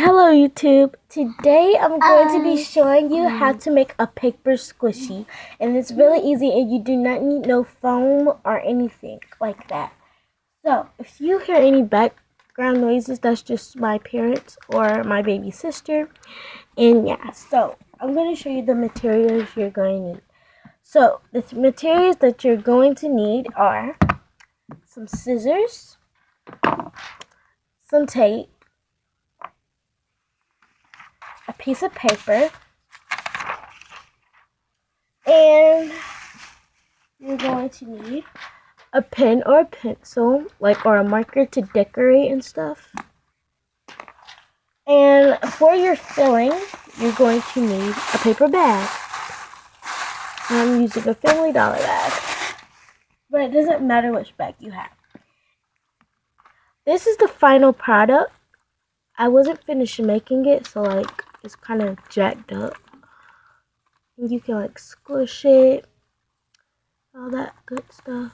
Hello YouTube. Today I'm going to be showing you how to make a paper squishy, and it's really easy and you do not need no foam or anything like that. So if you hear any background noises, that's just my parents or my baby sister. And yeah, so I'm going to show you the materials you're going to need. So the materials that you're going to need are some scissors, some tape, a piece of paper, and you're going to need a pen or a pencil, or a marker to decorate and stuff. And for your filling, you're going to need a paper bag. I'm using a Family Dollar bag, but it doesn't matter which bag you have. This is the final product. I wasn't finished making it, so it's kind of jacked up. And you can squish it, all that good stuff.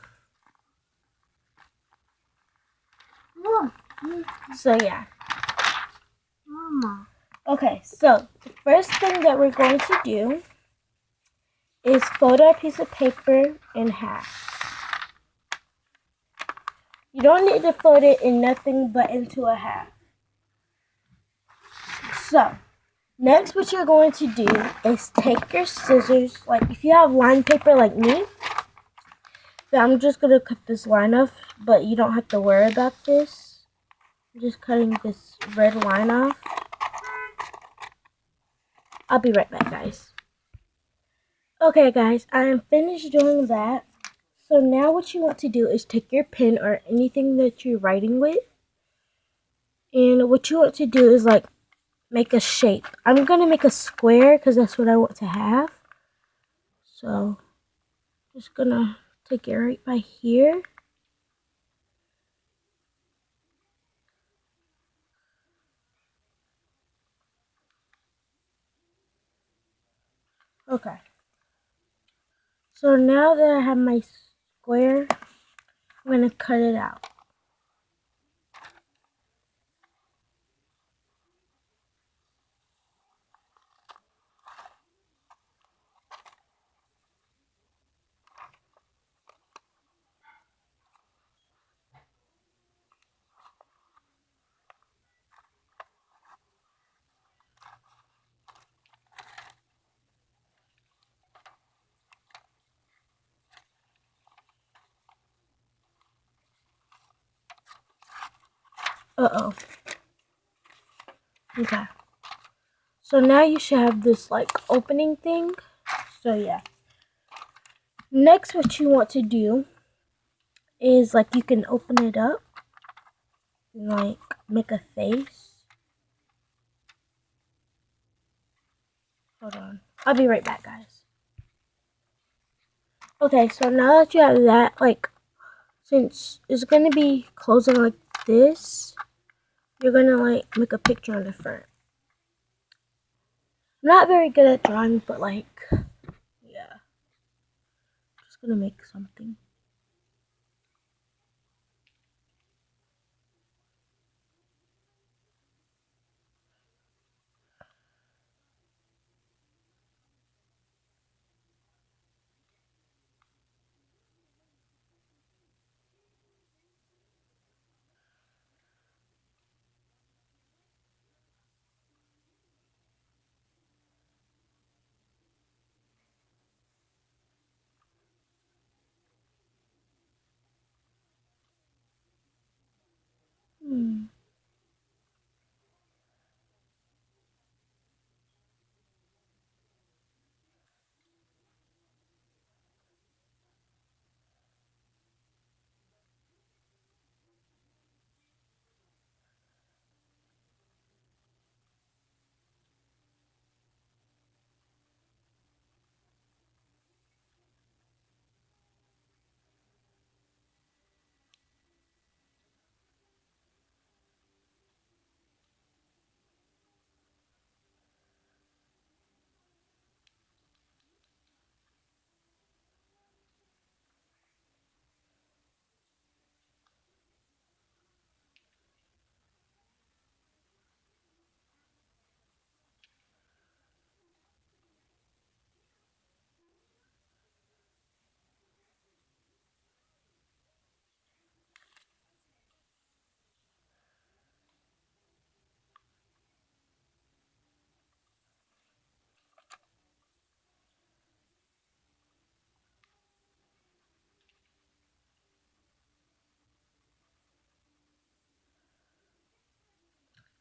So yeah. Okay, so the first thing that we're going to do is fold our piece of paper in half. You don't need to fold it in nothing but into a half. So, next what you're going to do is take your scissors, if you have lined paper like me, then I'm just going to cut this line off, but you don't have to worry about this. I'm just cutting this red line off. I'll be right back, guys. Okay, guys, I am finished doing that. So now what you want to do is take your pen or anything that you're writing with, and what you want to do is make a shape. I'm going to make a square because that's what I want to have. So just going to take it right by here. Okay. So now that I have my square, I'm going to cut it out. Uh-oh. Okay. So now you should have this opening thing. So yeah. Next what you want to do is you can open it up and make a face. Hold on. I'll be right back, guys. Okay, so now that you have that, since it's gonna be closing like this, you're gonna make a picture on the front. I'm not very good at drawing, but yeah. Just gonna make something.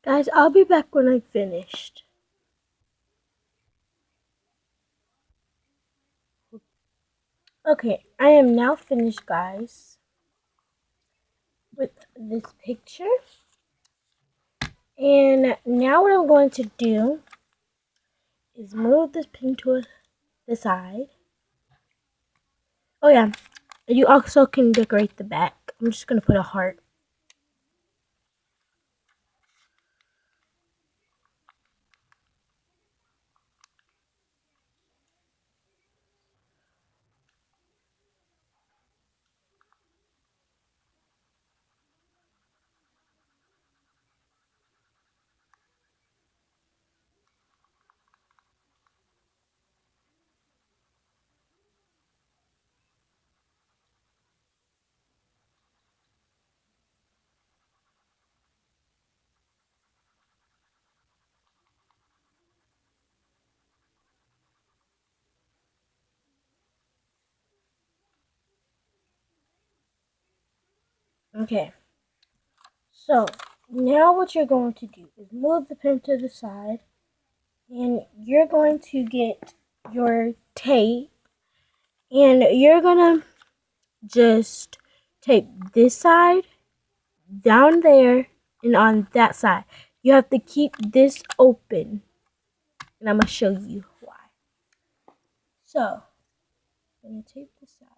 Guys, I'll be back when I'm finished. Okay, I am now finished, guys, with this picture. And now what I'm going to do is move this pin to the side. Oh yeah, you also can decorate the back. I'm just going to put a heart. Okay, so now what you're going to do is move the pin to the side, and you're going to get your tape, and you're going to just tape this side down there and on that side. You have to keep this open, and I'm going to show you why. So, I'm going to tape this side.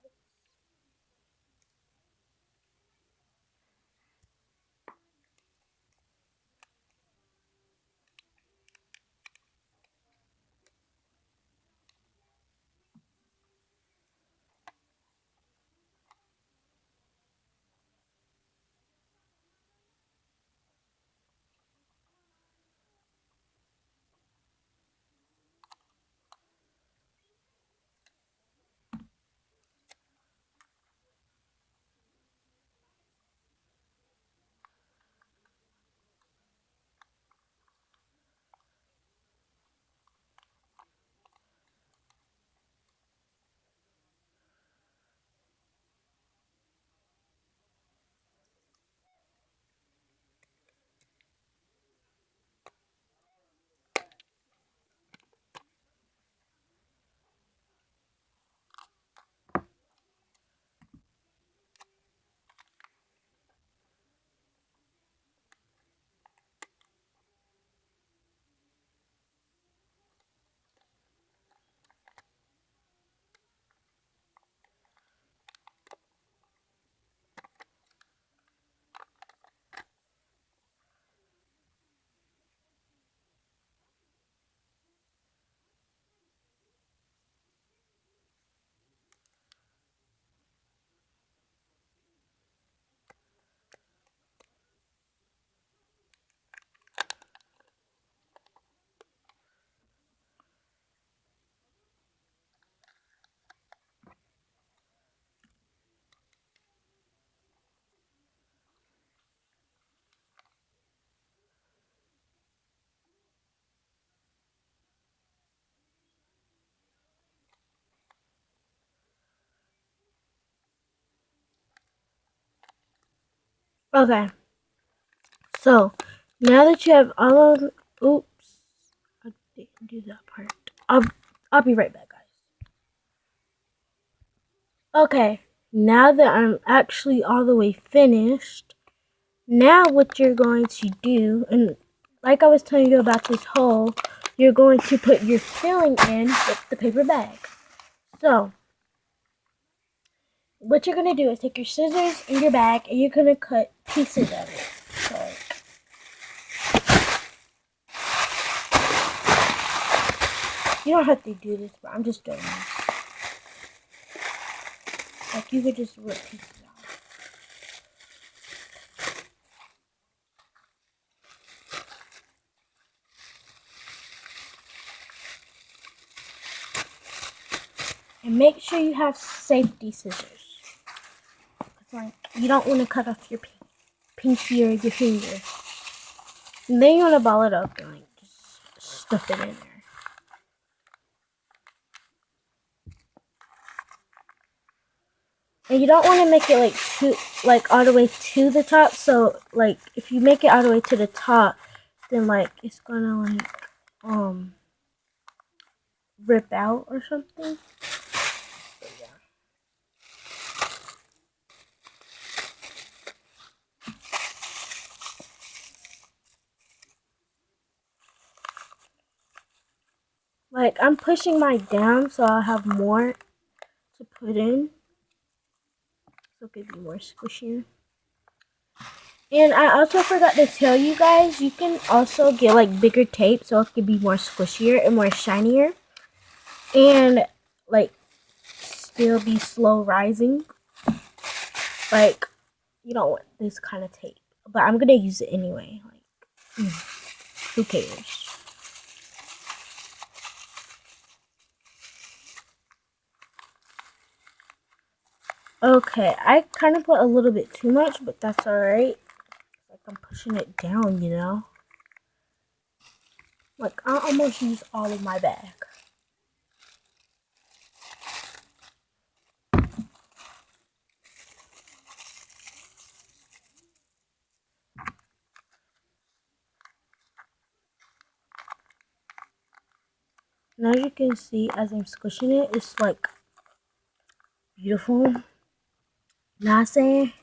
Okay, so now that you have all of, oops, I didn't do that part. I'll be right back, guys. Okay, now that I'm actually all the way finished, now what you're going to do, and like I was telling you about this hole, you're going to put your filling in with the paper bag. So, what you're going to do is take your scissors in your bag and you're going to cut pieces of it. So, you don't have to do this, but I'm just doing this. Like, you could just rip pieces out. And make sure you have safety scissors. It's like, you don't want to cut off your pinky or your finger. And then you want to ball it up and like, just stuff it in there. And you don't want to make it like all the way to the top. So like if you make it all the way to the top, then like it's gonna like rip out or something. So, yeah. Like I'm pushing mine down so I'll have more to put in. So it could be more squishier. And I also forgot to tell you guys, you can also get like bigger tape so it could be more squishier and more shinier. And like still be slow rising. Like you don't want this kind of tape. But I'm gonna use it anyway. Like who cares? Okay, I kind of put a little bit too much, but that's alright. Like I'm pushing it down, you know? Like I almost used all of my bag. And as you can see, as I'm squishing it, it's like beautiful. Not saying.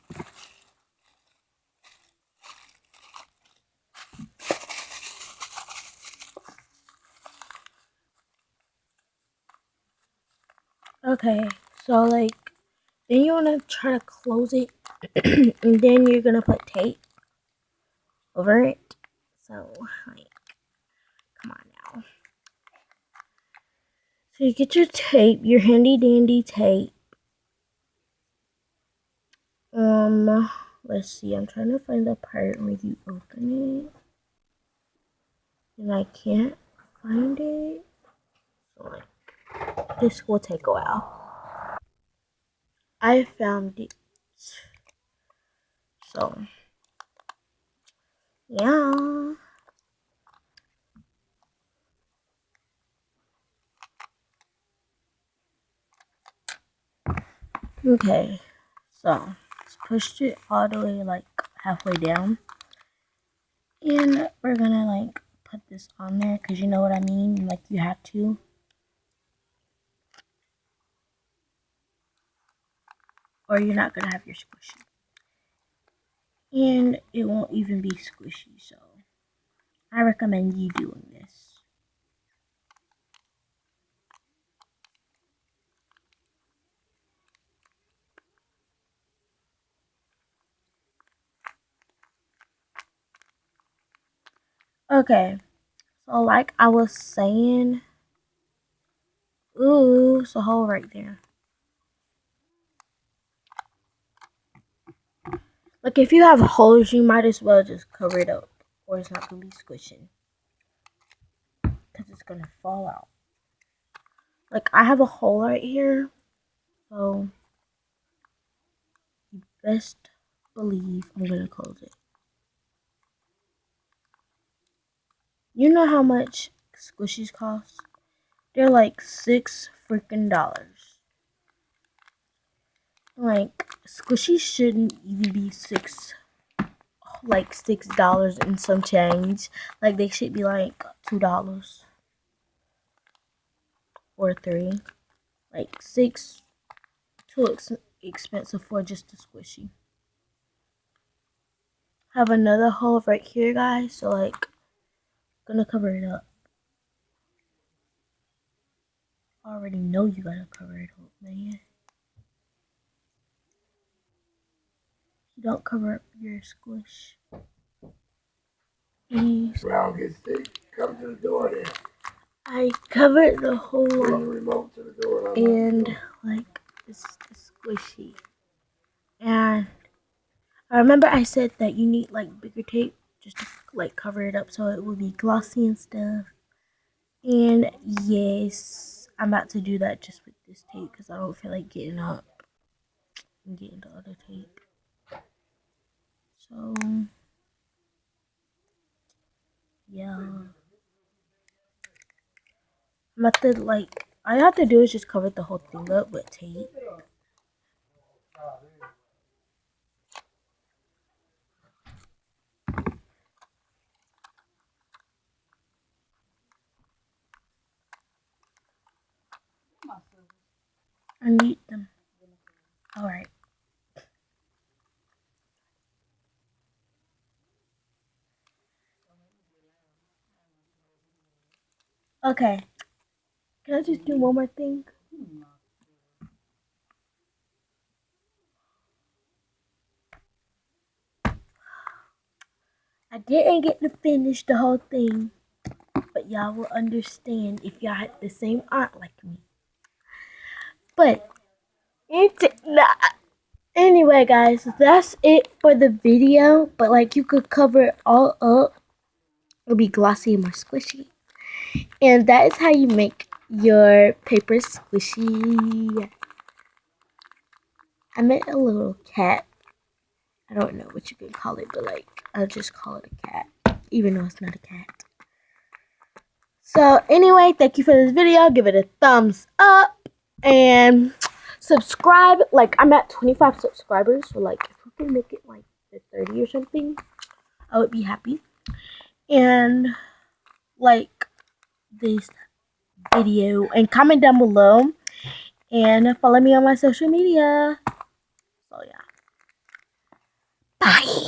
Okay, so like, then you want to try to close it, and then you're gonna put tape over it. So, like, come on now. So you get your tape, your handy dandy tape. Let's see. I'm trying to find the part where you open it, and I can't find it. So like, this will take a while. I found it. So, yeah. Okay, so just pushed it all the way like halfway down, and we're gonna like put this on there because you know what I mean, like you have to. Or you're not gonna have your squishy, and it won't even be squishy. So I recommend you doing this. Okay, so like I was saying, ooh, it's a hole right there. Like if you have holes, you might as well just cover it up, or it's not gonna be squishing, because it's gonna fall out. Like I have a hole right here, so you best believe I'm gonna close it. You know how much squishies cost? They're like $6 freaking dollars. Like squishies shouldn't even be $6 and some change. Like they should be like $2 or $3. Like six too expensive for just a squishy. Have another hole right here, guys. So like, gonna cover it up. I already know you gotta cover it up, man. You don't cover up your squish. Round gets thick. Come to the door then. I covered the whole Bring the remote to the door. and like it's squishy. And I remember I said that you need like bigger tape just to like cover it up so it will be glossy and stuff. And yes, I'm about to do that just with this tape because I don't feel like getting up and getting the other tape. So yeah, I'm about to like all I have to do is just cover the whole thing up with tape. I need them. Alright. Okay. Can I just do one more thing? I didn't get to finish the whole thing, but y'all will understand if y'all had the same aunt like me. But anyway, guys, that's it for the video. But like, you could cover it all up. It'll be glossy and more squishy. And that is how you make your paper squishy. I made a little cat. I don't know what you can call it, but like, I'll just call it a cat, even though it's not a cat. So anyway, thank you for this video. Give it a thumbs up and subscribe. Like, I'm at 25 subscribers, so like, if we can make it like to 30 or something, I would be happy. And like this video and comment down below and follow me on my social media. So yeah, bye.